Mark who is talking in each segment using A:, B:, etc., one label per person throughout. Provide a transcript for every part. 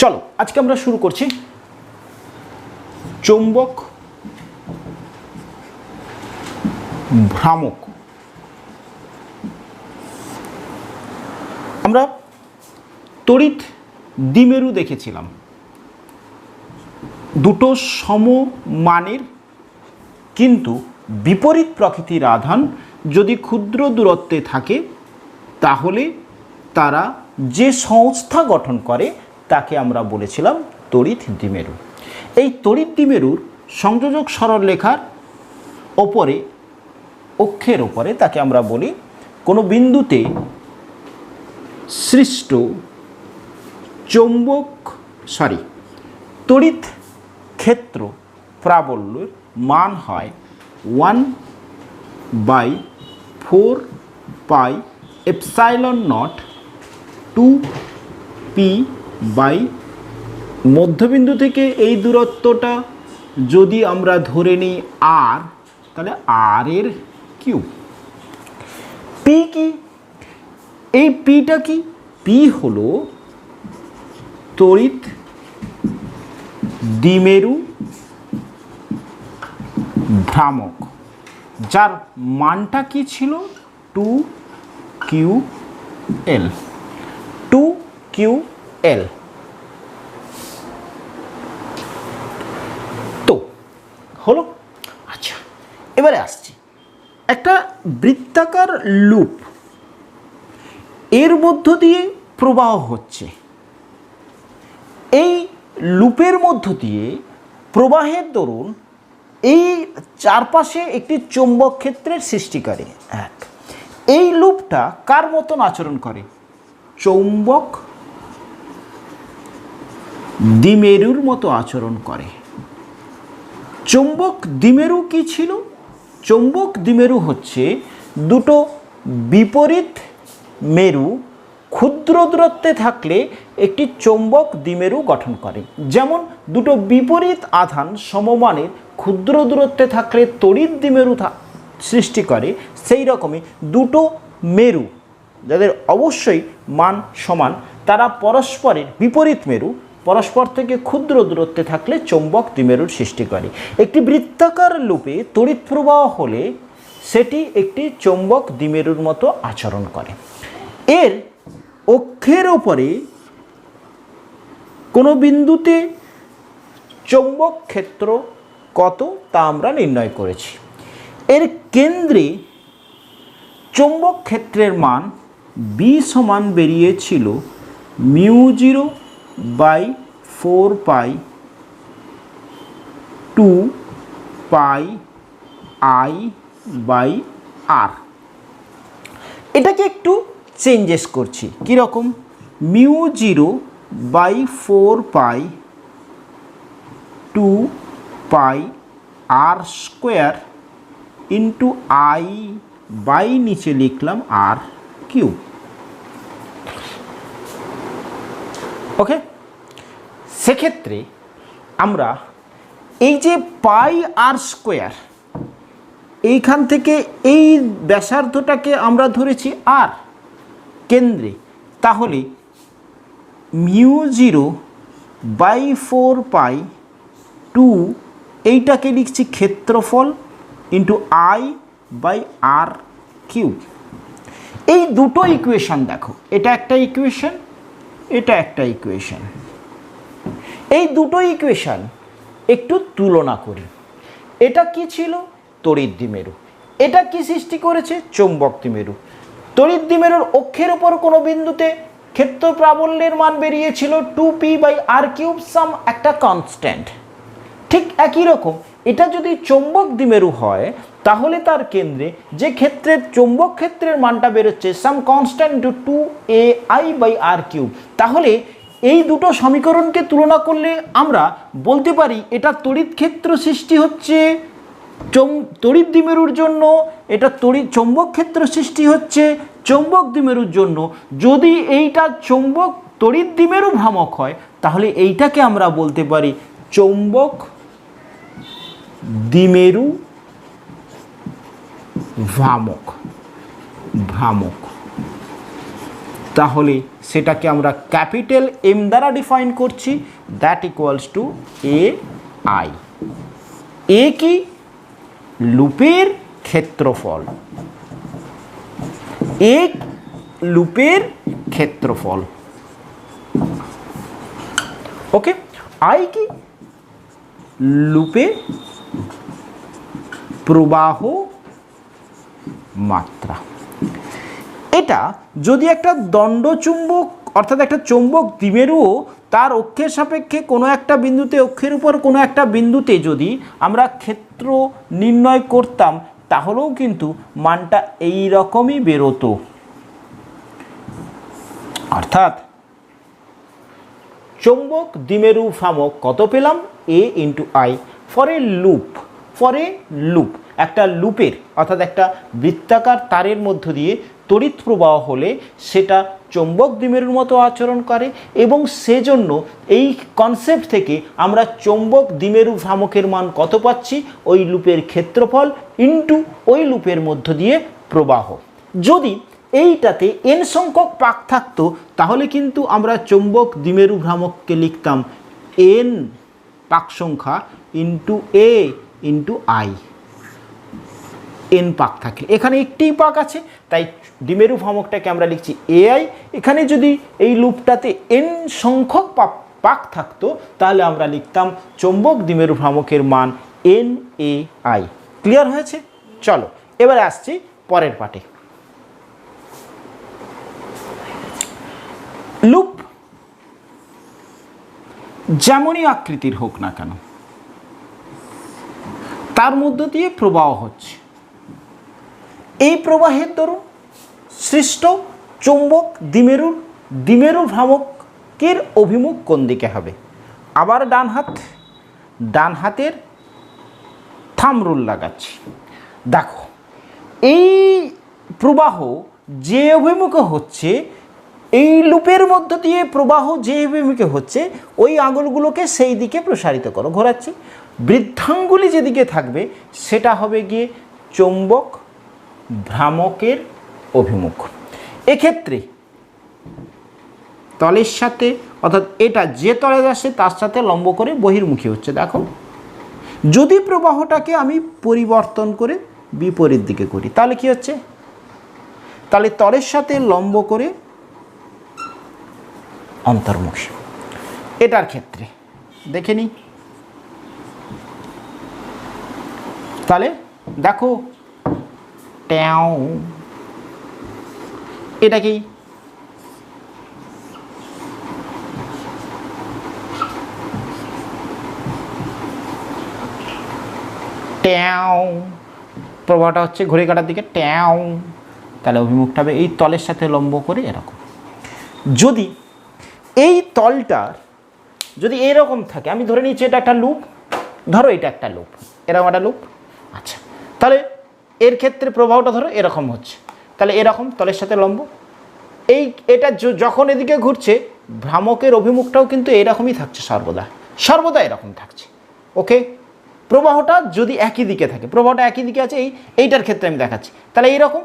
A: চলো আজকে আমরা শুরু করছি চৌম্বক ভ্রামক। আমরা তড়িৎ দ্বিমেরু দেখেছিলাম, দুটো সমমানের কিন্তু বিপরীত প্রকৃতির আধান যদি ক্ষুদ্র দূরত্বে থাকে তাহলে তারা যে সংস্থা গঠন করে তাকে আমরা বলেছিলাম তড়িৎ দ্বিমেরু। এই তড়িৎ দ্বিমেরুর সংযোজক সরলরেখার ওপরে অক্ষের ওপরে তাকে আমরা বলি কোনো বিন্দুতে সৃষ্ট তড়িৎ ক্ষেত্র প্রাবল্যের মান হয় 1/4πε0 2p বাই মধ্যবিন্দু থেকে এই দূরত্বটা যদি আমরা ধরে নিই r, তাহলে r এর কিউব। পি কি? এই পিটা কি? পি হলো তড়িৎ দ্বিমেরু ভ্রামক, যার মানটা কি ছিল 2ql। 2ql তো হলো। আচ্ছা, এবারে আসছি একটা বৃত্তাকার লুপ, এর মধ্য দিয়ে প্রবাহ হচ্ছে। এই লুপের মধ্য দিয়ে প্রবাহের দরুন এই চারপাশে একটি চৌম্বক ক্ষেত্রের সৃষ্টি করে। এক, এই লুপটা কার মতন আচরণ করে? চৌম্বক দ্বিমেরুর মতো আচরণ করে। চৌম্বক দ্বিমেরু কি ছিল? চৌম্বক দ্বিমেরু হচ্ছে দুটো বিপরীত মেরু ক্ষুদ্র দূরত্বে থাকলে একটি চৌম্বক দ্বিমেরু গঠন করে। যেমন দুটো বিপরীত আধান সমমানের ক্ষুদ্র দূরত্বে থাকলে তড়িৎ দ্বিমেরু সৃষ্টি করে, সেই রকমই দুটো মেরু যাদের অবশ্যই মান সমান তারা পরস্পরের বিপরীত মেরু পরস্পর থেকে ক্ষুদ্র দূরত্বে থাকলে চৌম্বক দ্বিমেরুর সৃষ্টি করে। একটি বৃত্তাকার লুপে তড়িৎ প্রবাহ হলে সেটি একটি চৌম্বক দ্বিমেরুর মতো আচরণ করে। এর অক্ষের ওপরে কোনো বিন্দুতে চৌম্বক ক্ষেত্র কত তা আমরা নির্ণয় করেছি। এর কেন্দ্রে চৌম্বক ক্ষেত্রের মান বি সমান বেরিয়েছিল μ0/4πI/r। এটাকে একটু চেঞ্জেস করছি। কীরকম? μ0/4π2πr² ইন্টু আই বাই নিচে লিখলাম আর কিউব। ওকে, সেক্ষেত্রে আমরা এই যে পাই আর স্কোয়ার, এইখান থেকে এই ব্যাসার্ধটাকে আমরা ধরেছি আর কেন্দ্রে, তাহলে μ0/4π2 এইটাকে লিখছি ক্ষেত্রফল into I by R cube. এই দুটো ইকুয়েশন দেখো, এটা একটা ইকুয়েশন, এটা একটা ইকুয়েশন। এই দুটো ইকুয়েশন একটু তুলনা করি। এটা কি ছিল? তড়িৎ দ্বিমেরু। এটা কি সৃষ্টি করেছে? চৌম্বক দ্বিমেরু। তড়িৎ দ্বিমেরুর অক্ষের উপর কোনো বিন্দুতে ক্ষেত্র প্রাবল্যের মান বেরিয়েছিল 2p/r³ সাম একটা কনস্ট্যান্ট। ঠিক একই রকম এটা যদি চৌম্বক দ্বিমেরু হয় তাহলে তার কেন্দ্রে যে ক্ষেত্রের চৌম্বক ক্ষেত্রের মানটা বেরোচ্ছে সাম কনস্ট্যান্ট ইন্টু 2ai/r³। তাহলে এই দুটো সমীকরণকে তুলনা করলে আমরা বলতে পারি এটা তড়িৎ ক্ষেত্র সৃষ্টি হচ্ছে তড়িৎ দ্বিমেরুর জন্য, এটা চৌম্বক ক্ষেত্র সৃষ্টি হচ্ছে চৌম্বক দ্বিমেরুর জন্য। যদি এইটা চৌম্বক তড়িৎ দ্বিমেরু ভ্রামক হয় তাহলে এইটাকে আমরা বলতে পারি চৌম্বক দ্বিমেরু ভ্রামক। তাহলে সেটাকে আমরা ক্যাপিটাল এম দ্বারা ডিফাইন করছি, that equals to A I. A কি? লুপের ক্ষেত্রফল। এ লুপের ক্ষেত্রফল। ওকে, আই কি? লুপে প্রবাহ মাত্রা। এটা যদি একটা দণ্ডচুম্বক অর্থাৎ একটা চৌম্বক দ্বিমেরুও তার অক্ষের সাপেক্ষে কোনো একটা বিন্দুতে, অক্ষের উপর কোনো একটা বিন্দুতে যদি আমরা ক্ষেত্র নির্ণয় করতাম তাহলেও কিন্তু মানটা এই রকমই বেরোতো। অর্থাৎ চৌম্বক দ্বিমেরু ভ্রামক কত পেলাম? A into I for a loop. For a loop, একটা লুপের অর্থাৎ একটা বৃত্তাকার তারের মধ্য দিয়ে তড়িৎ প্রবাহ হলে সেটা চৌম্বক দ্বিমেরুর মতো আচরণ করে, এবং সেজন্য এই কনসেপ্ট থেকে আমরা চৌম্বক দ্বিমেরু ভ্রামকের মান কত পাচ্ছি? ওই লুপের ক্ষেত্রফল ইন্টু ওই লুপের মধ্য দিয়ে প্রবাহ। যদি এইটাতে এন সংখ্যক পাক থাকতো তাহলে কিন্তু আমরা চৌম্বক দ্বিমেরু ভ্রামককে লিখতাম এন পাক সংখ্যা into A into I. N পাক থাকে, এখানে একটিই পাক আছে, তাই দ্বিমেরু ভ্রামকটাকে আমরা লিখছি এ আই। এখানে যদি এই লুপটাতে এন সংখ্যক পাক থাকতো তাহলে আমরা লিখতাম চৌম্বক দ্বিমেরু ভ্রামকের মান এন এ আই। ক্লিয়ার হয়েছে? চলো এবার আসছি পরের পার্টে। লুপ যেমনই আকৃতির হোক না কেন, তার মধ্য দিয়ে প্রবাহ হচ্ছে। এই প্রবাহের দরুন সৃষ্ট চৌম্বক দ্বিমেরু ভ্রামকের অভিমুখ কোন দিকে হবে? আবার ডান হাতের থাম্ব রুল লাগাচ্ছি। দেখো, এই প্রবাহ যে অভিমুখে হচ্ছে, এই লুপের মধ্য দিয়ে প্রবাহ যে অভিমুখে হচ্ছে, ওই আঙুলগুলোকে সেই দিকে প্রসারিত করো, ঘোরাচ্ছি। বৃদ্ধাঙ্গুলি যেদিকে থাকবে সেটা হবে গিয়ে চৌম্বক ভ্রামকের অভিমুখ। এক্ষেত্রে তলের সাথে অর্থাৎ এটা যে তলে আসছে তার সাথে লম্ব করে বহির্মুখী হচ্ছে। দেখো, যদি প্রবাহটাকে আমি পরিবর্তন করে বিপরীত দিকে করি তাহলে কি হচ্ছে? তাহলে তলের সাথে লম্ব করে অন্তর্মুখী। এটার ক্ষেত্রে দেখে নিই। তাহলে দেখো, ট্যাও, এটা কি? ট্যাও, প্রবাহটা হচ্ছে ঘড়ি কাটার দিকে, ট্যাও। তাহলে অভিমুখটা হবে এই তলের সাথে লম্ব করে এরকম। যদি এই তলটার যদি এরকম থাকে, আমি ধরে নিচ্ছি এটা একটা লুপ, ধরো এটা একটা লুপ, এরকম একটা লুপ। আচ্ছা, তাহলে এর ক্ষেত্রে প্রবাহটা ধরো এরকম হচ্ছে, তাহলে এরকম তলের সাথে লম্ব। এটা যখন এদিকে ঘুরছে ভ্রামকের অভিমুখটাও কিন্তু এরকমই থাকছে, সর্বদা এরকম থাকছে। ওকে, প্রবাহটা যদি একই দিকে থাকে, প্রবাহটা একই দিকে আছে, এইটার ক্ষেত্রে আমি দেখাচ্ছি, তাহলে এইরকম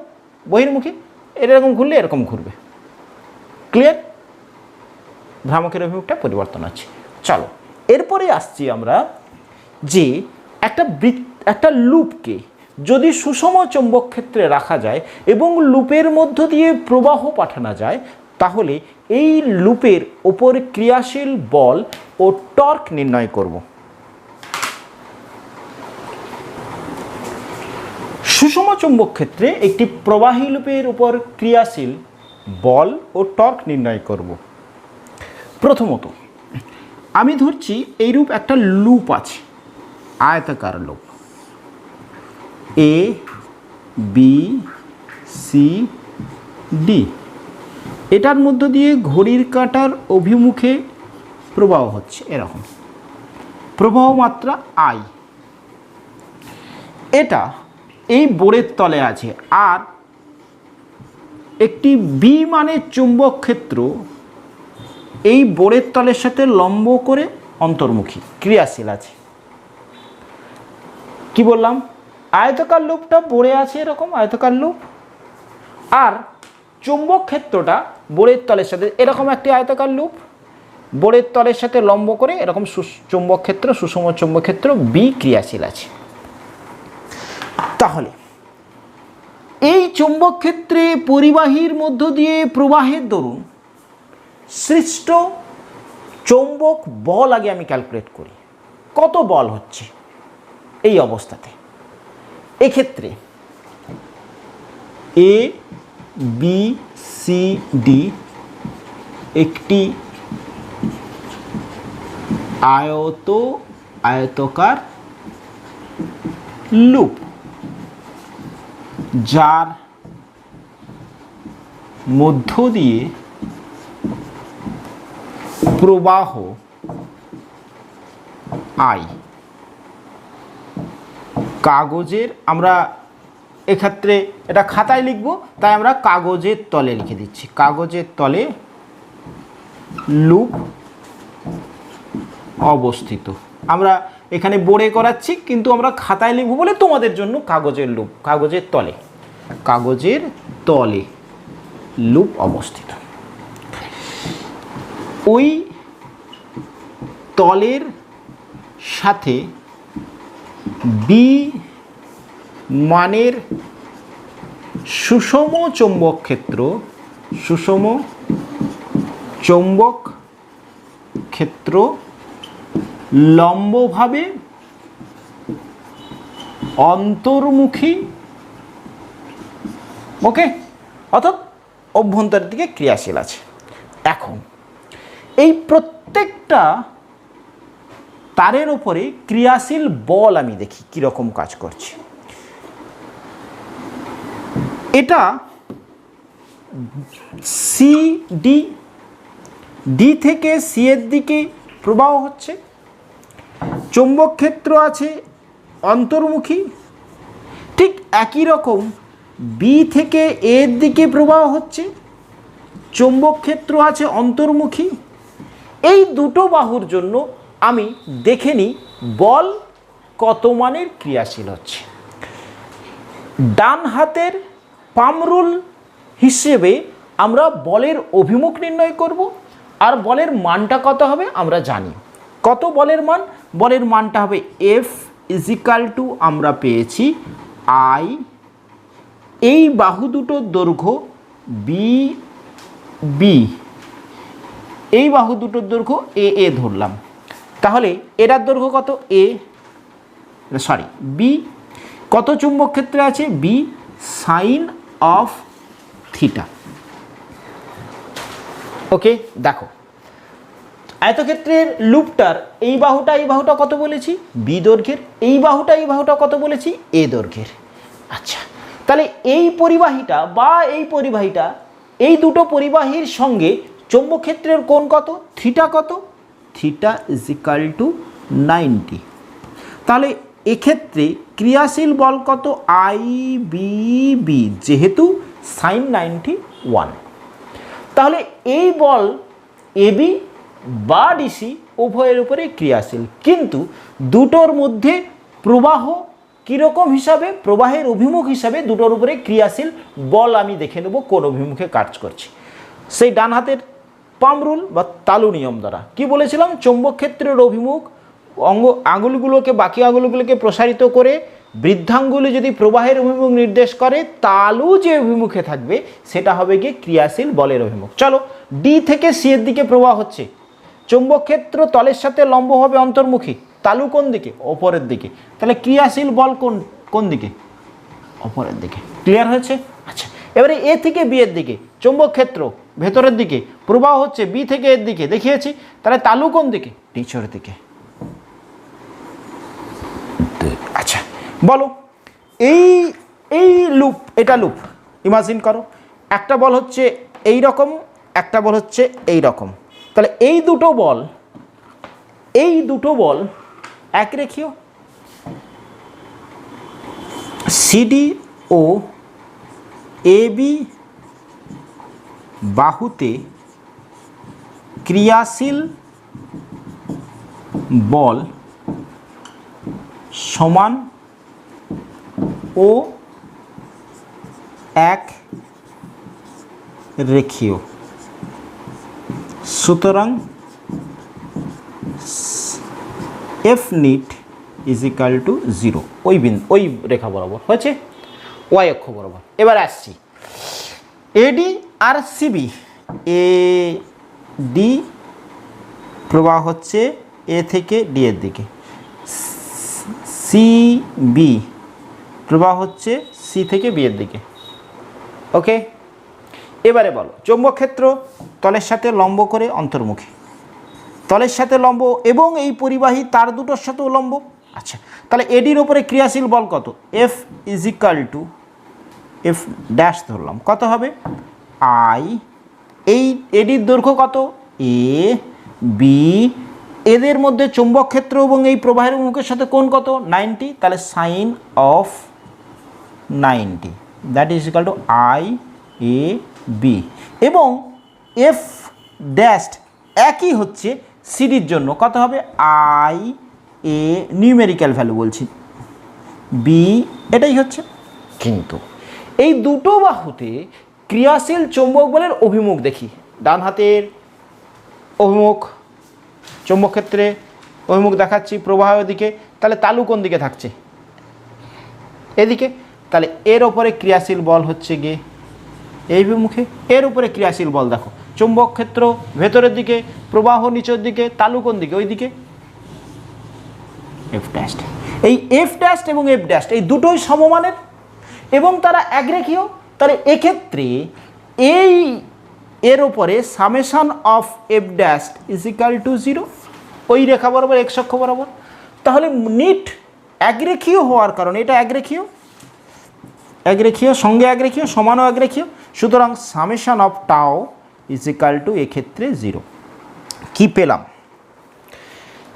A: বহির্মুখী এরকম ঘুরলে এরকম ঘুরবে। ক্লিয়ার? ভ্রামকের অভিমুখটা পরিবর্তন আছে। চলো এরপরে আসছি আমরা যে একটা লুপকে যদি সুষম চৌম্বক ক্ষেত্রে রাখা যায় এবং লুপের মধ্য দিয়ে প্রবাহ পাঠানো যায়, তাহলে এই লুপের ওপর ক্রিয়াশীল বল ও টর্ক নির্ণয় করব। সুষম চৌম্বক ক্ষেত্রে একটি প্রবাহী লুপের উপর ক্রিয়াশীল বল ও টর্ক নির্ণয় করব। প্রথমত আমি ধরছি এইরূপ একটা লুপ আছে, আয়তাকার loop, A B C D. এটার মধ্য দিয়ে ঘড়ির কাঁটার অভিমুখে প্রবাহ হচ্ছে এরকম, প্রবাহ মাত্রা আই। এটা এই বোর্ডের তলে আছে, আর একটি বি মানের চুম্বক ক্ষেত্র এই বোর্ডের তলের সাথে লম্ব করে অন্তর্মুখী ক্রিয়াশীল আছে। কি বললাম? আয়তাকার লুপটা বোর্ডে আছে এরকম আয়তাকার লুপ, আর চুম্বক ক্ষেত্রটা বোর্ডের তলের সাথে এরকম একটি আয়তাকার লুপ, বোর্ডের তলের সাথে লম্ব করে এরকম চৌম্বক ক্ষেত্র, সুষম চৌম্বক ক্ষেত্র বি ক্রিয়াশীল আছে। তাহলে এই চৌম্বক ক্ষেত্রে পরিবাহীর মধ্য দিয়ে প্রবাহের দরুন সৃষ্ট চৌম্বক বল আগে আমি ক্যালকুলেট করি, কত বল হচ্ছে এই অবস্থাতে। এক্ষেত্রে এ বি সি ডি একটি আয়তাকার লুপ, যার মধ্য দিয়ে প্রবাহ আই। কাগজের, আমরা এক্ষেত্রে এটা খাতায় লিখব, তাই আমরা কাগজের তলে লিখে দিচ্ছি, কাগজের তলে লুপ অবস্থিত। আমরা এখানে বোর্ডে করাচ্ছি, কিন্তু আমরা খাতায় লিখব বলে তোমাদের জন্য কাগজের লুপ, কাগজের তলে, কাগজের তলে লুপ অবস্থিত। ওই তলের সাথে বি মানের সুষম চৌম্বক ক্ষেত্র, সুষম চৌম্বক ক্ষেত্র লম্বভাবে অন্তর্মুখী, ওকে, অর্থাৎ অভ্যন্তরের দিকে ক্রিয়াশীল আছে। এখন এই প্রত্যেকটা তারের উপরে ক্রিয়াশীল বল আমি দেখি কীরকম কাজ করছে। এটা সি ডি, ডি থেকে সি এর দিকে প্রবাহ হচ্ছে, চৌম্বক ক্ষেত্র আছে অন্তর্মুখী। ঠিক একই রকম বি থেকে এর দিকে প্রবাহ হচ্ছে, চৌম্বক ক্ষেত্র আছে অন্তর্মুখী। এই দুটো বাহুর জন্য আমি দেখে নিই বল কত মানের ক্রিয়াশীল হচ্ছে। ডান হাতের পাম রুল হিসেবে আমরা বলের অভিমুখ নির্ণয় করব, আর বলের মানটা কত হবে আমরা জানি। কত বলের মান? বলের মানটা হবে এফ ইজিক্যাল টু, আমরা পেয়েছি আই, এই বাহু দুটোর দৈর্ঘ্য বি বি, এই বাহু দুটোর দৈর্ঘ্য এ এ ধরলাম, তাহলে এটার দৈর্ঘ্য কত? A sorry B. কত চুম্বক ক্ষেত্রে আছে? B sine of theta. Okay, দেখো আয়তক্ষেত্রের লুপটার এই বাহুটা কত বলেছি? বি দৈর্ঘ্যের, এই বাহুটা কত বলেছি? এ দৈর্ঘ্যের। আচ্ছা, তাহলে এই পরিবাহীটা বা এই পরিবাহীটা, এই দুটো পরিবাহীর সঙ্গে চৌম্বক ক্ষেত্রের কোণ কত? থিটা কত? Theta is equal to 90। তাহলে এক্ষেত্রে ক্রিয়াশীল বল কত? আই বি বি, যেহেতু সাইন 91। তাহলে এই বল এবি বা ডিসি উভয়ের উপরে ক্রিয়াশীল, কিন্তু দুটোর মধ্যে প্রবাহ কীরকম হিসাবে, প্রবাহের অভিমুখ হিসাবে দুটোর উপরে ক্রিয়াশীল বল আমি দেখে নেব কোন অভিমুখে কাজ করছে। সেই ডান হাতের পাম রুল বা তালু নিয়ম দ্বারা কি বলেছিলাম? চৌম্বক ক্ষেত্রের অভিমুখ আঙুলগুলোকে, বাকি আঙুলগুলোকে প্রসারিত করে বৃদ্ধাঙ্গুলি যদি প্রবাহের অভিমুখ নির্দেশ করে, তালু যে অভিমুখে থাকবে সেটা হবে গিয়ে ক্রিয়াশীল বলের অভিমুখ। চলো, ডি থেকে সি এর দিকে প্রবাহ হচ্ছে, চৌম্বক ক্ষেত্র তলের সাথে লম্ব হবে অন্তর্মুখী, তালু কোন দিকে? ওপরের দিকে, তাহলে ক্রিয়াশীল বল কোন দিকে? ওপরের দিকে। ক্লিয়ার হয়েছে? আচ্ছা, এবারে এ থেকে বি এর দিকে চৌম্বক ক্ষেত্র ভেতরের দিকে, প্রবাহ হচ্ছে বি থেকে এর দিকে, দেখিয়েছি, তাহলে তালু কোন দিকে? নিচের দিকে। আচ্ছা, বলো এই লুপ, এটা লুপ ইমাজিন করো, একটা বল হচ্ছে এই রকম, একটা বল হচ্ছে এই রকম, তাহলে এই দুটো বল এক রেখীয়। সিডি ও এবি বাহুতে ক্রিয়াশীল বল সমান ও এক রেখীয়। সুতরাং F net is equal to 0, ওই রেখা বরাবর হয়েছে, ওয়াই অক্ষ বরাবর। এবার আসছি এডি আর সিবি। এ ডি প্রবাহ হচ্ছে এ থেকে ডি এর দিকে, সিবি প্রবাহ হচ্ছে সি থেকে বি এর দিকে। ওকে, এবারে বলো চৌম্বক ক্ষেত্র তলের সাথে লম্ব করে অন্তর্মুখী, তলের সাথে লম্ব এবং এই পরিবাহী তার দুটোর সাথেও লম্ব। আচ্ছা, তাহলে এডির ওপরে ক্রিয়াশীল বল কত? F is equal two F dash ধরলাম, কত হবে? আই। এই এডির দৈর্ঘ্য কত? এ বি, এদের মধ্যে চৌম্বক ক্ষেত্র এবং এই প্রবাহের মুখের সাথে কোণ কত? 90, তাহলে sine of 90, that is equal to I A B. এবং এফ ড্যাশ একই হচ্ছে সিডির জন্য, কত হবে? আই এ নিউমেরিক্যাল ভ্যালু বলছি, বি, এটাই হচ্ছে। কিন্তু এই দুটো বাহুতে ক্রিয়াশীল চৌম্বক বলের অভিমুখ দেখি, ডান হাতের অভিমুখ চৌম্বক ক্ষেত্রে অভিমুখ দেখাচ্ছি প্রবাহের দিকে, তাহলে তালু কোন দিকে থাকছে? এদিকে। তাহলে এর ওপরে ক্রিয়াশীল বল হচ্ছে গিয়ে এই অভিমুখে, এর উপরে ক্রিয়াশীল বল দেখো চৌম্বক ক্ষেত্র ভেতরের দিকে, প্রবাহ নিচের দিকে, তালু কোন দিকে? ওই দিকে, এফ ড্যাশ। এই এফ ড্যাশ এবং এফ ড্যাশ এই দুটোই সমমানের এবং তারা একরেখীয়। তাহলে এক্ষেত্রে এই এর ওপরে summation of F dash is equal to 0, ওই রেখা বরাবর এক্স অক্ষ বরাবর। তাহলে নিট একরেখীয় হওয়ার কারণে এটা একরেখীয়, সঙ্গে একরেখীয়, সমানও একরেখীয়, সুতরাং সামেশন অফ টাও ইজ ইকাল টু এক্ষেত্রে 0। কি পেলাম?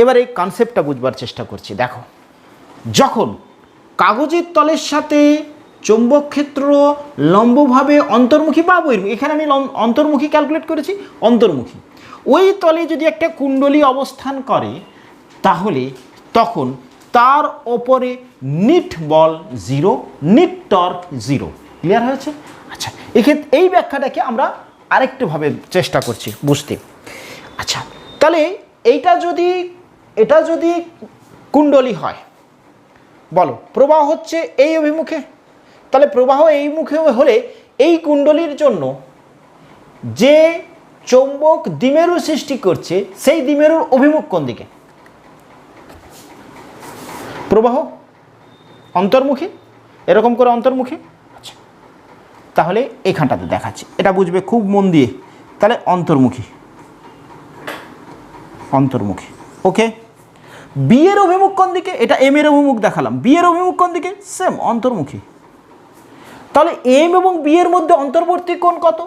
A: এবার এই কনসেপ্টটা বুঝবার চেষ্টা করছি। দেখো, যখন কাগজের তলের সাথে চৌম্বক ক্ষেত্র লম্বভাবে অন্তর্মুখী বা বহির্মুখী, এখানে আমি অন্তর্মুখী ক্যালকুলেট করেছি, অন্তর্মুখী, ওই তলে যদি একটা কুণ্ডলী অবস্থান করে তাহলে তখন তার ওপরে নিট বল 0, নিট টর্ক 0। ক্লিয়ার হয়েছে? আচ্ছা, এক্ষেত্রে এই ব্যাখ্যাটাকে আমরা আরেকটুভাবে চেষ্টা করছি বুঝতে। আচ্ছা, তাহলে এটা যদি কুণ্ডলী হয়, বলো প্রবাহ হচ্ছে এই অভিমুখে, তাহলে প্রবাহ এই মুখে হলে এই কুণ্ডলীর জন্য যে চৌম্বক দ্বিমেরু সৃষ্টি করছে সেই দ্বিমেরুর অভিমুখ কোন দিকে? প্রবাহ অন্তর্মুখী, এরকম করে অন্তর্মুখী। আচ্ছা, তাহলে এখানটাতে দেখাচ্ছি, এটা বুঝবে খুব মন দিয়ে। তাহলে অন্তর্মুখী, ওকে। বি এর অভিমুখ কোন দিকে? এটা এম এর অভিমুখ দেখালাম, বি এর অভিমুখ কোন দিকে? সেম, অন্তর্মুখী। তাহলে এম এবং বি এর মধ্যে অন্তর্বর্তী কোণ কত?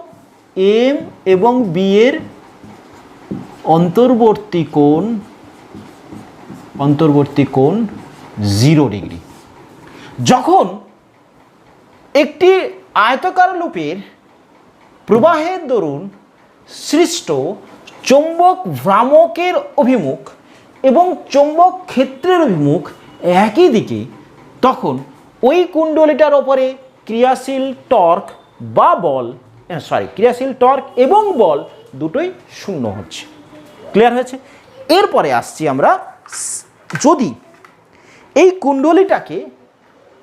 A: এম এবং বি এর অন্তর্বর্তী কোণ 0 ডিগ্রি। যখন একটি আয়তাকার লুপের প্রবাহের দরুন সৃষ্ট চৌম্বক ভ্রামকের অভিমুখ এবং চৌম্বক ক্ষেত্রের অভিমুখ একই দিকে, তখন ওই কুণ্ডলীটার ওপরে ক্রিয়াশীল টর্ক এবং বল দুটোই শূন্য হচ্ছে। ক্লিয়ার হয়েছে? এরপরে আসছি আমরা, যদি এই কুণ্ডলীটাকে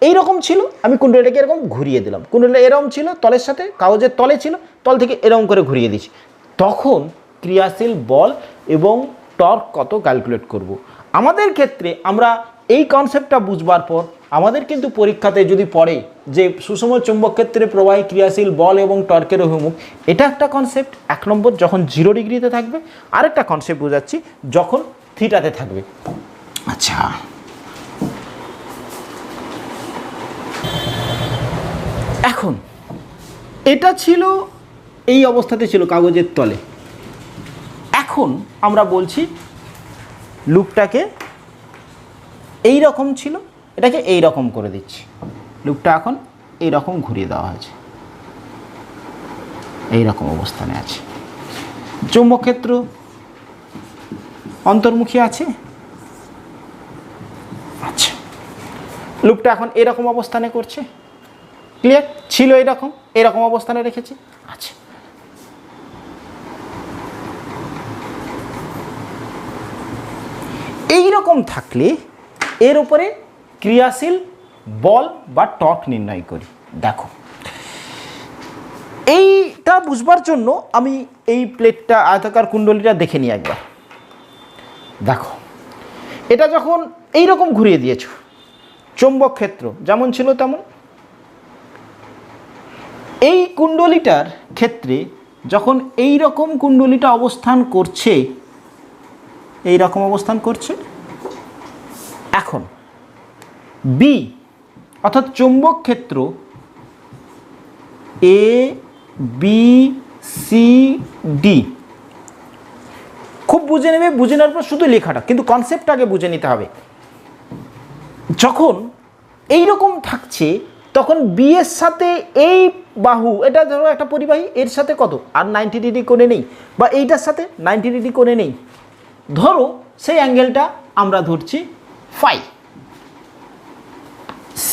A: এইরকম ছিল, আমি কুণ্ডলীটাকে এরকম ঘুরিয়ে দিলাম, কুণ্ডলীটা এরকম ছিল তলের সাথে, কাগজের তলে ছিল, তল থেকে এরকম করে ঘুরিয়ে দিচ্ছি, তখন ক্রিয়াশীল বল এবং টর্ক কত ক্যালকুলেট করব। আমাদের ক্ষেত্রে আমরা এই কনসেপ্টটা বুঝবার পর আমাদের কিন্তু পরীক্ষাতে যদি পড়ে যে সুষম চৌম্বক ক্ষেত্রে প্রবাহী ক্রিয়াশীল বল এবং টর্কের অভিমুখ, এটা একটা কনসেপ্ট 1 নম্বর, যখন 0 ডিগ্রিতে থাকবে। আরেকটা কনসেপ্ট বোঝাচ্ছি, যখন থিটাতে থাকবে। আচ্ছা, এখন এটা ছিল এই অবস্থাতে ছিল কাগজের তলে। এখন আমরা বলছি লুপটাকে এই রকম ছিল, এটাকে এই রকম করে দিচ্ছি, লুপটা এখন এই রকম ঘুরিয়ে দেওয়া হয়েছে, এই রকম অবস্থানে আছে। চৌম্বক ক্ষেত্র অন্তর্মুখী আছে। আচ্ছা, লুপটা এখন এরকম অবস্থানে করছে। ক্লিয়ার? ছিল এরকম অবস্থানে রেখেছি। আচ্ছা, এই রকম থাকলে এর উপরে ক্রিয়াশীল বল বা টর্ক নির্ণয় করি। দেখো এইটা বুঝবার জন্য আমি এই প্লেটটা আয়তাকার কুণ্ডলীটা দেখে নিই একবার। দেখো এটা যখন এই রকম ঘুরিয়ে দিয়েছো, চৌম্বক ক্ষেত্র যেমন ছিল তেমন, এই কুণ্ডলীটার ক্ষেত্রে যখন এই রকম কুণ্ডলীটা অবস্থান করছে, এই রকম অবস্থান করছে, এখন বি অর্থাৎ চৌম্বক ক্ষেত্র এ বি সি ডি খুব বুঝে নেবে, বুঝে নেওয়ার পর শুধু লেখাটা, কিন্তু কনসেপ্ট আগে বুঝে নিতে হবে। যখন এই রকম থাকছে তখন বি এর সাথে এই বাহু, এটা ধরো একটা পরিবাহী, এর সাথে কত আর 90 ডিগ্রি কোণে নেই, বা এইটার সাথে 90 ডিগ্রি কোণে নেই, ধরো সেই অ্যাঙ্গেলটা আমরা ধরছি ফাই।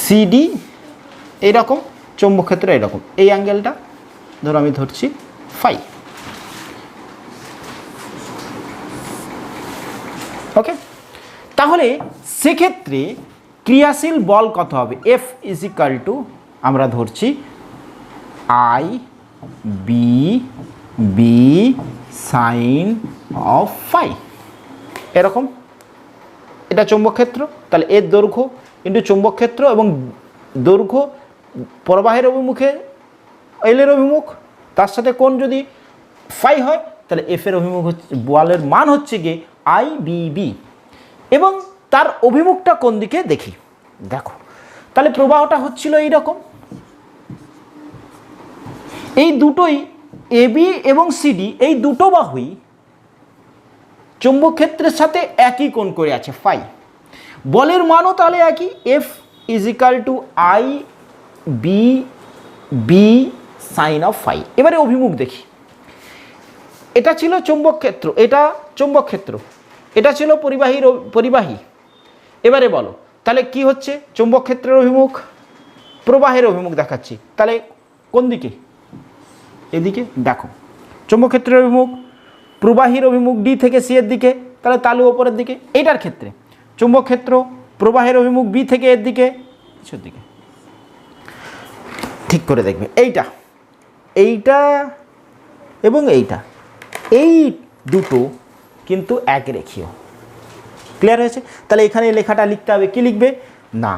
A: সিডি এইরকম, চৌম্বক ক্ষেত্র এরকম, এই অ্যাঙ্গেলটা ধরো আমি ধরছি ফাই। ওকে, তাহলে সেক্ষেত্রে ক্রিয়াশীল বল কত হবে? এফ ইজ ইকাল টু আমরা ধরছি I B B sine of phi, এরকম। এটা চৌম্বক ক্ষেত্র, তাহলে এর দৈর্ঘ্য ইন্টু চৌম্বক ক্ষেত্র এবং দৈর্ঘ্য প্রবাহের অভিমুখে এলের অভিমুখ, তার সাথে কোণ যদি ফাই হয় তাহলে এফ এর অভিমুখ হচ্ছে, বলের মান হচ্ছে গিয়ে আই বি বি, এবং তার অভিমুখটা কোন দিকে দেখি। দেখো তাহলে প্রবাহটা হচ্ছিল এইরকম, এই দুটোই এ বি এবং সিডি, এই দুটো বাহুই চৌম্বক ক্ষেত্রের সাথে একই কোণ করে আছে ফাই। বলের মানও তাহলে একই, F is equal to I B B sine of phi. এবারে অভিমুখ দেখি, এটা ছিল চৌম্বক ক্ষেত্র, এটা চৌম্বক ক্ষেত্র, এটা ছিল পরিবাহী। এবারে বলো তাহলে কি হচ্ছে? চৌম্বক ক্ষেত্রের অভিমুখ প্রবাহের অভিমুখ দেখাচ্ছি, তাহলে কোন দিকে? এদিকে। দেখো চৌম্বক ক্ষেত্রের অভিমুখ প্রবাহীর অভিমুখ ডি থেকে সি এর দিকে, তাহলে তালু ওপরের দিকে। এইটার ক্ষেত্রে চৌম্বক ক্ষেত্র প্রবাহের অভিমুখ বি থেকে এর দিকে, কিছুর দিকে। ঠিক করে দেখবে এইটা, এইটা এবং এইটা, এই দুটো কিন্তু এক রেখীয়। ক্লিয়ার হয়েছে? তাহলে এখানে লেখাটা লিখতে হবে, কি লিখবে না,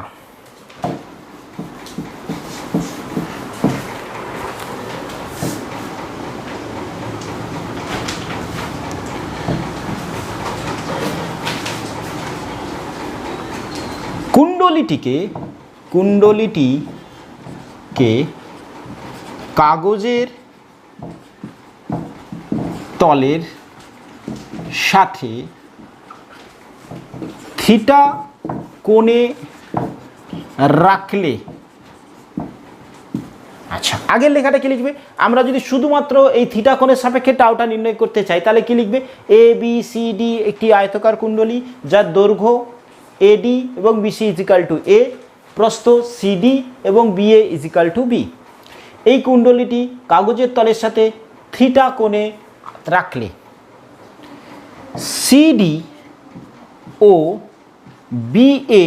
A: কুণ্ডলীটিকে কাগজের তলের সাথে থিটা কোণে রাখলে, আচ্ছা আগের লেখাটা কি লিখবে? আমরা যদি শুধুমাত্র এই থিটা কোণের সাপেক্ষে টাউটা নির্ণয় করতে চাই তাহলে কি লিখবে? এ বি সি ডি একটি আয়তাকার কুণ্ডলী যার দৈর্ঘ্য এডি এবং বিসি ইজিক্যাল টু এ, প্রস্থ সিডি এবং বিএ ইজিক্যাল টু বি। এই কুণ্ডলীটি কাগজের তলের সাথে থিটা কোণে রাখলে সিডি ও বিএ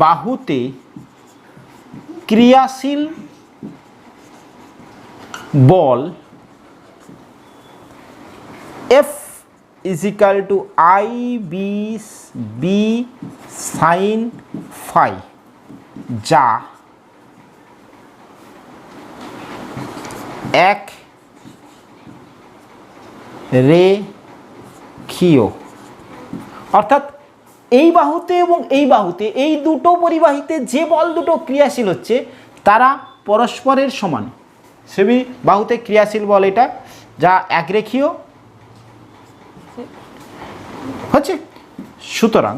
A: বাহুতে ক্রিয়াশীল বল F equal to I B B sine phi, যা এক রেখীয়। অর্থাৎ এই বাহুতে এবং এই বাহুতে, এই দুটো পরিবাহীতে যে বল দুটো ক্রিয়াশীল হচ্ছে তারা পরস্পরের সমান। সেবি বাহুতে ক্রিয়াশীল বল এটা, যা একরেখীয় হচ্ছে। সুতরাং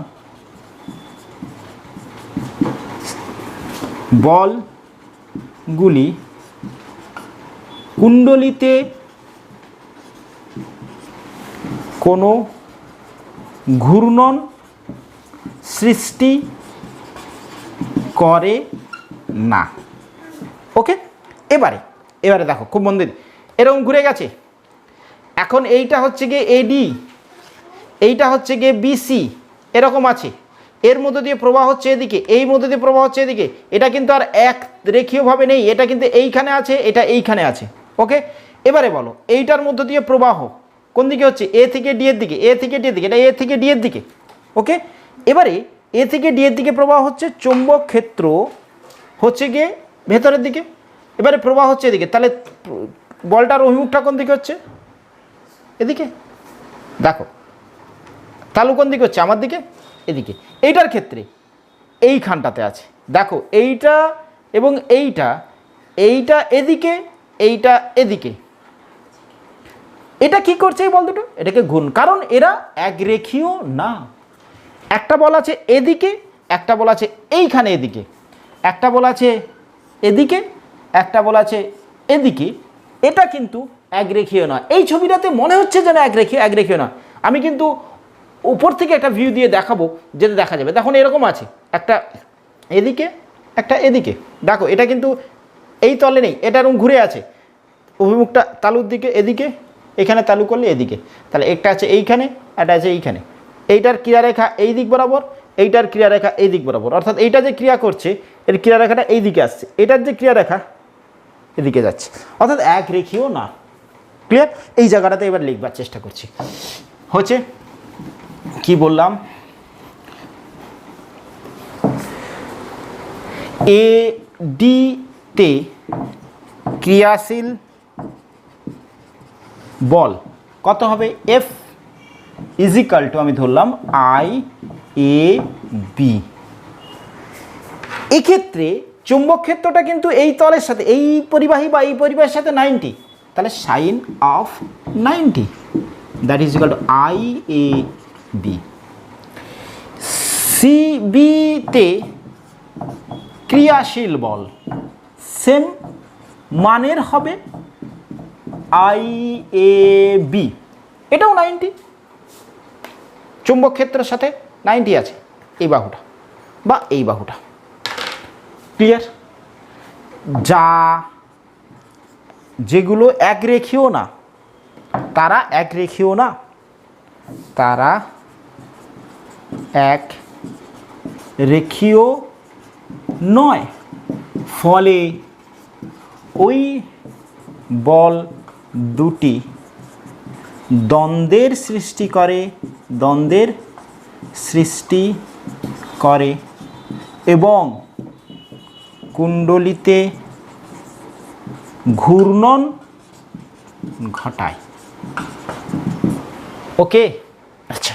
A: বলগুলি কুণ্ডলীতে কোনো ঘূর্ণন সৃষ্টি করে না। ওকে, এবারে দেখো খুব মন দিয়ে, এরকম ঘুরে গেছে। এখন এইটা হচ্ছে গিয়ে এডি, এইটা হচ্ছে গিয়ে বিসি, এরকম আছে, এর মধ্যে দিয়ে প্রবাহ হচ্ছে এদিকে, এই মধ্যে দিয়ে প্রবাহ হচ্ছে এদিকে। এটা কিন্তু আর এক রেখীয়ভাবে নেই, এটা কিন্তু এইখানে আছে, এটা এইখানে আছে। ওকে, এবারে বলো এইটার মধ্যে দিয়ে প্রবাহ কোন দিকে হচ্ছে? এ থেকে ডি এর দিকে, এ থেকে ডি এর দিকে, এটা এ থেকে ডি এর দিকে। ওকে, এবারে এ থেকে ডি এর দিকে প্রবাহ হচ্ছে, চৌম্বক ক্ষেত্র হচ্ছে গিয়ে ভেতরের দিকে, এবারে প্রবাহ হচ্ছে এদিকে। তাহলে বলটার অভিমুখটা কোন দিকে হচ্ছে? এদিকে। দেখো তালু কোন দিকে হচ্ছে? আমার দিকে, এদিকে। এইটার ক্ষেত্রে এইখানটাতে আছে, দেখো এইটা এবং এইটা, এইটা এদিকে, এইটা এদিকে। এটা কি করছে এই বল দুটো? এটাকে গুণ, কারণ এরা একরেখীয় না। একটা বল আছে এদিকে, একটা বল আছে এইখানে এদিকে, একটা বল আছে এদিকে, একটা বল আছে এদিকে। এটা কিন্তু একরেখীয় নয়। এই ছবিটাতে মনে হচ্ছে যেন একরেখীয়, একরেখীয় না। আমি কিন্তু উপর থেকে একটা ভিউ দিয়ে দেখাবো, যেটা দেখা যাবে। দেখুন এরকম আছে, একটা এদিকে, একটা এদিকে। দেখো এটা কিন্তু এই তলে নেই, এটা এরকম ঘুরে আছে, অভিমুখটা তালুর দিকে, এদিকে, এখানে তালু করলে এদিকে। তাহলে একটা আছে এইখানে, একটা আছে এইখানে। এইটার ক্রিয়ারেখা এই দিক বরাবর, এইটার ক্রিয়ারেখা এই দিক বরাবর, অর্থাৎ এইটা যে ক্রিয়া করছে এর ক্রিয়ারেখাটা এই দিকে আসছে, এটার যে ক্রিয়ারেখা এদিকে যাচ্ছে, অর্থাৎ এক রেখীয় না। ক্লিয়ার? এই জায়গাটাতে এবার লিখবার চেষ্টা করছি। হচ্ছে কি বললাম, এ ডি তে ক্রিয়াশীল বল কত হবে? এফ ইজিক্যাল টু, আমি ধরলাম আই এ বি। এক্ষেত্রে চুম্বক ক্ষেত্রটা কিন্তু এই তলের সাথে, এই পরিবাহী বা এই পরিবাহের সাথে 90, তাহলে sine of 90, that is equal to I A B. সিবিতে ক্রিয়াশীল বল সেম মানের হবে আই এ বি, এটাও 90, চুম্বক ক্ষেত্রের সাথে 90 আছে এই বাহুটা বা এই বাহুটা। ক্লিয়ার? যা যেগুলো একরেখীয় না তারা একরেখীয় না, তারা এক রেখীয় নয়। ফলে ওই বল দুটি দ্বন্দ্বের সৃষ্টি করে, দ্বন্দ্বের সৃষ্টি করে এবং কুণ্ডলিতে ঘূর্ণন ঘটায়। ওকে, আচ্ছা,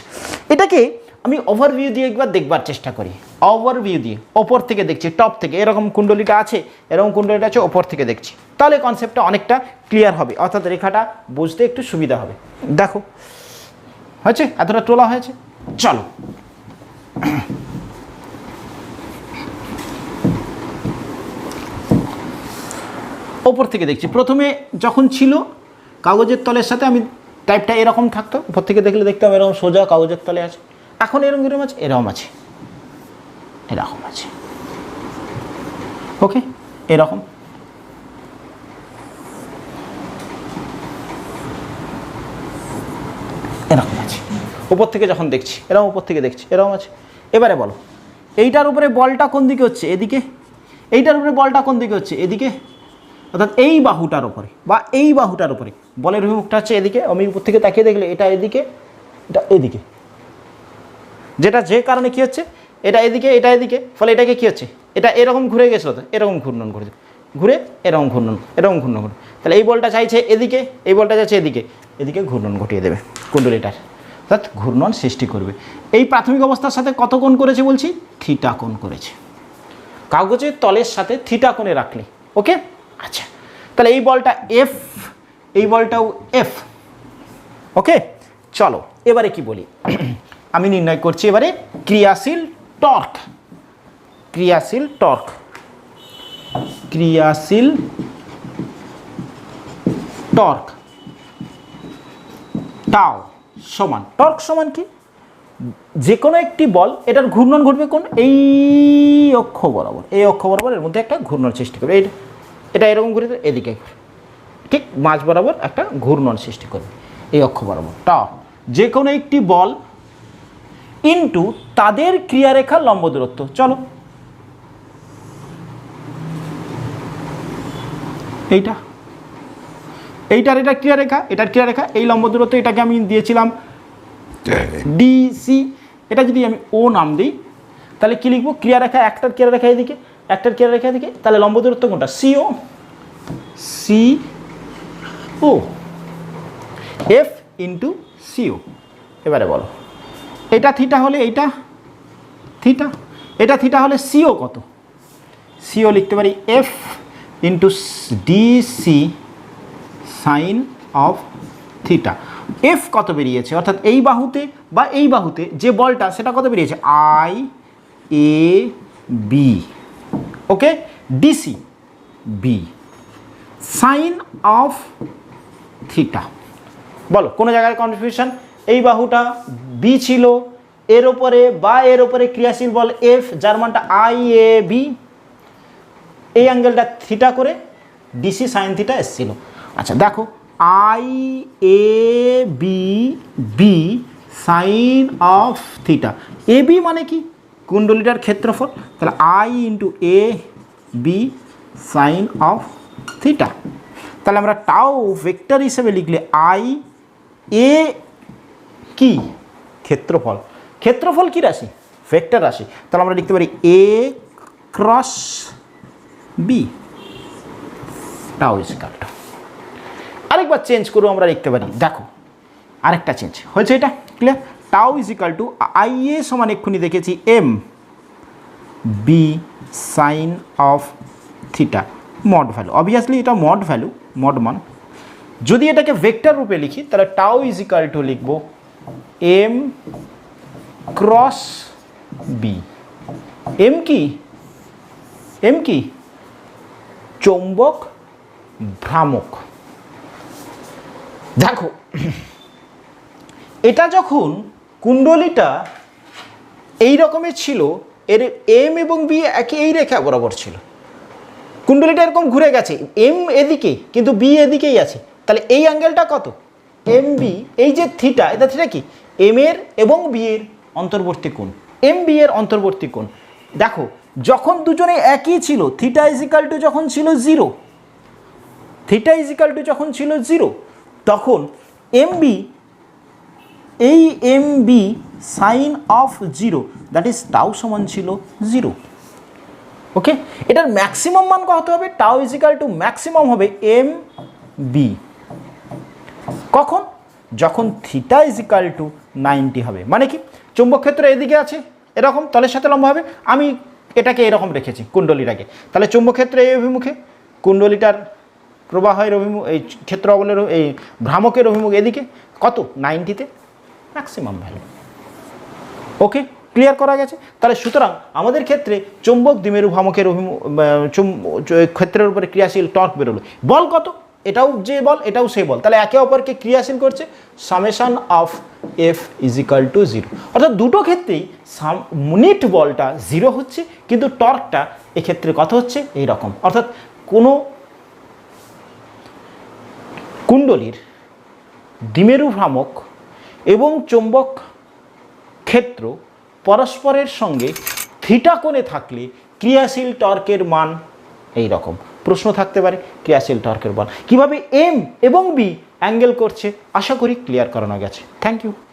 A: এটাকে আমি ওভারভিউ দিয়ে একবার দেখবার চেষ্টা করি। ওভারভিউ দিয়ে ওপর থেকে দেখছি, টপ থেকে, এরকম কুণ্ডলিটা আছে, এরকম কুণ্ডলিটা আছে, ওপর থেকে দেখছি, তাহলে কনসেপ্টটা অনেকটা ক্লিয়ার হবে, অর্থাৎ রেখাটা বুঝতে একটু সুবিধা হবে। দেখো হয়েছে, এতটা তোলা হয়েছে। চলো ওপর থেকে দেখছি। প্রথমে যখন ছিল কাগজের তলের সাথে, আমি টাইপটা এরকম থাকতো, উপর থেকে দেখলে দেখতাম এরকম সোজা কাগজের তলে আছে। এখন এরকম এরকম আছে, এরকম আছে, এরকম আছে। ওকে, এরকম এরকম আছে। উপর থেকে যখন দেখছি এরকম, উপর থেকে দেখছি এরকম আছে। এবারে বলো এইটার উপরে বলটা কোন দিকে হচ্ছে? এদিকে। এইটার উপরে বলটা কোন দিকে হচ্ছে? এদিকে, অর্থাৎ এই বাহুটার উপরে বা এই বাহুটার উপরে বলের অভিমুখটা হচ্ছে এদিকে। আমি উপর থেকে তাকিয়ে দেখলে এটা এদিকে, এটা এদিকে, যেটা যে কারণে কি হচ্ছে, এটা এদিকে, এটা এদিকে, ফলে এটাকে কি হচ্ছে, এটা এরকম ঘুরে গেছিলো, তো এরকম ঘূর্ণন করেছে, ঘুরে এরকম ঘূর্ণন, এরকম ঘূর্ণন করে। তাহলে এই বলটা চাইছে এদিকে, এই বলটা চাইছে এদিকে, এদিকে ঘূর্ণন ঘটিয়ে দেবে কুণ্ডলিটার, অর্থাৎ ঘূর্ণন সৃষ্টি করবে। এই প্রাথমিক অবস্থার সাথে কত কোণ করেছে বলছি? থিটা কোণ করেছে। কাগজের তলের সাথে থিটা কোণে রাখলে। ওকে, আচ্ছা, তাহলে এই বলটা এফ, এই বলটাও এফ। ওকে, চলো এবারে কি বলি, আমি নির্ণয় করছি এবারে ক্রিয়াশীল টর্ক। ক্রিয়াশীল টর্ক, ক্রিয়াশীল টর্ক টাও সমান, টর্ক সমান কি, যে কোনো একটি বল এটার ঘূর্ণন ঘটবে কোন, এই অক্ষ বরাবর, এই অক্ষ বরাবর এর মধ্যে একটা ঘূর্ণন সৃষ্টি করবে। এটা এরকম ঘুরে এদিকে, ঠিক মাঝ বরাবর একটা ঘূর্ণন সৃষ্টি করবে এই অক্ষ বরাবর। টাও যে কোনো একটি বল ইন্টু তাদের ক্রিয়ারেখার লম্ব দূরত্ব। চলো এইটার এটা ক্রিয়ারেখা, এটার ক্রিয়ারেখা, এই লম্ব দূরত্ব, এটাকে আমি দিয়েছিলাম ডিসি। এটা যদি আমি ও নাম দিই তাহলে কি লিখবো? ক্রিয়ারেখা, একটার ক্রিয়ারেখা এদিকে, একটার ক্রিয়ারেখা এদিকে, তাহলে লম্ব দূরত্ব কোনটা? CO, CO, F into CO. এবারে বলো এটা থিটা হলে এইটা থিটা, এটা থিটা হলে সিও কত? সিও লিখতে পারি F into DC sine of theta. F কত বেরিয়েছে, অর্থাৎ এই বাহুতে বা এই বাহুতে যে বলটা সেটা কত বেরিয়েছে? I A B, okay, DC B sine of theta. বলো কোনো জায়গায় কনফিউশন? এই বাহুটা বি ছিল, এর ওপরে বা এর ওপরে ক্রিয়াশীল বল এফ, যার মানটা আই এ বি, এই অ্যাঙ্গেলটা থিটা করে ডিসি সাইন থিটা এসেছিল। আচ্ছা দেখো I A B B sine of theta, A B মানে কি? কুণ্ডলীটার ক্ষেত্রফল, তাহলে I into A B sine of theta. তাহলে আমরা টাও ভেক্টর হিসেবে লিখলে আই এ কি? ক্ষেত্রফল। ক্ষেত্রফল কি রাশি? ভেক্টর রাশি। তাহলে আমরা লিখতে পারি A cross B tau is equal to, আরেকবার চেঞ্জ করবো, আমরা লিখতে পারি, দেখো আরেকটা চেঞ্জ হয়েছে, এটা clear? Tau is equal to I A সমান এক্ষুনি দেখেছি M B sine of theta, mod value, obviously এটা মড ভ্যালু, মড মান। যদি এটাকে ভেক্টর রূপে লিখি তাহলে টাও ইজ ইকুয়াল টু লিখবো এম ক্রস বি। এম কি? এম কি? চৌম্বক ভ্রামক। দেখো এটা যখন কুণ্ডলীটা এই রকমের ছিল, এর এম এবং বি একই এই রেখা বরাবর ছিল, কুণ্ডলীটা এরকম ঘুরে গেছে, এম এদিকে কিন্তু বি এদিকেই আছে, তাহলে এই অ্যাঙ্গেলটা কত? এম বি, এই যে থিটা, এটা থিটা কি? এম এর এবং বি এর অন্তর্বর্তী কোণ, এম বি এর অন্তর্বর্তী কোণ। দেখো যখন দুজনে একই ছিল, থিটা ইজিক্যাল টু যখন ছিল জিরো, থিটা ইজিক্যাল টু যখন ছিল জিরো, তখন এম বি, এই M B sine of zero, that is tau সমান ছিল জিরো। ওকে, এটার ম্যাক্সিমাম মান কত হবে? টাউ ইজিক্যাল টু ম্যাক্সিমাম হবে এম বি। কখন? যখন থিটা ইজিক্যাল টু 90 হবে। মানে কি? চুম্বক ক্ষেত্র এদিকে আছে এরকম, তলের সাথে লম্বা হবে, আমি এটাকে এরকম রেখেছি কুণ্ডলীটাকে, তাহলে চুম্বক ক্ষেত্র এই অভিমুখে, কুণ্ডলীটার প্রবাহের অভিমুখ, এই ক্ষেত্র অবলের, এই ভ্রামকের অভিমুখ এদিকে, কত? 90-তে ম্যাক্সিমাম ভ্যালু। ওকে, ক্লিয়ার করা গেছে? তাহলে সুতরাং আমাদের ক্ষেত্রে চুম্বক দ্বিমেরু ভ্রামকের অভিমুখ ক্ষেত্রের উপরে ক্রিয়াশীল টর্ক বেরোলো। বল কত? এটাও যে বল, এটাও সেই বল, তাহলে একে অপরকে ক্রিয়াশীল করছে, summation of F is equal two zero. অর্থাৎ দুটো ক্ষেত্রেই নেট বলটা জিরো হচ্ছে, কিন্তু টর্কটা এক্ষেত্রে কত হচ্ছে? এইরকম। অর্থাৎ কোনো কুণ্ডলীর দ্বিমেরু ভ্রামক এবং চৌম্বক ক্ষেত্র পরস্পরের সঙ্গে থিটা কোণে থাকলে ক্রিয়াশীল টর্কের মান এই রকম। প্রশ্ন থাকতে পারে ক্রিয়াশীল টর্কের মান কীভাবে এম এবং বি অ্যাঙ্গেল করছে, আশা করি ক্লিয়ার করানো গেছে। Thank you.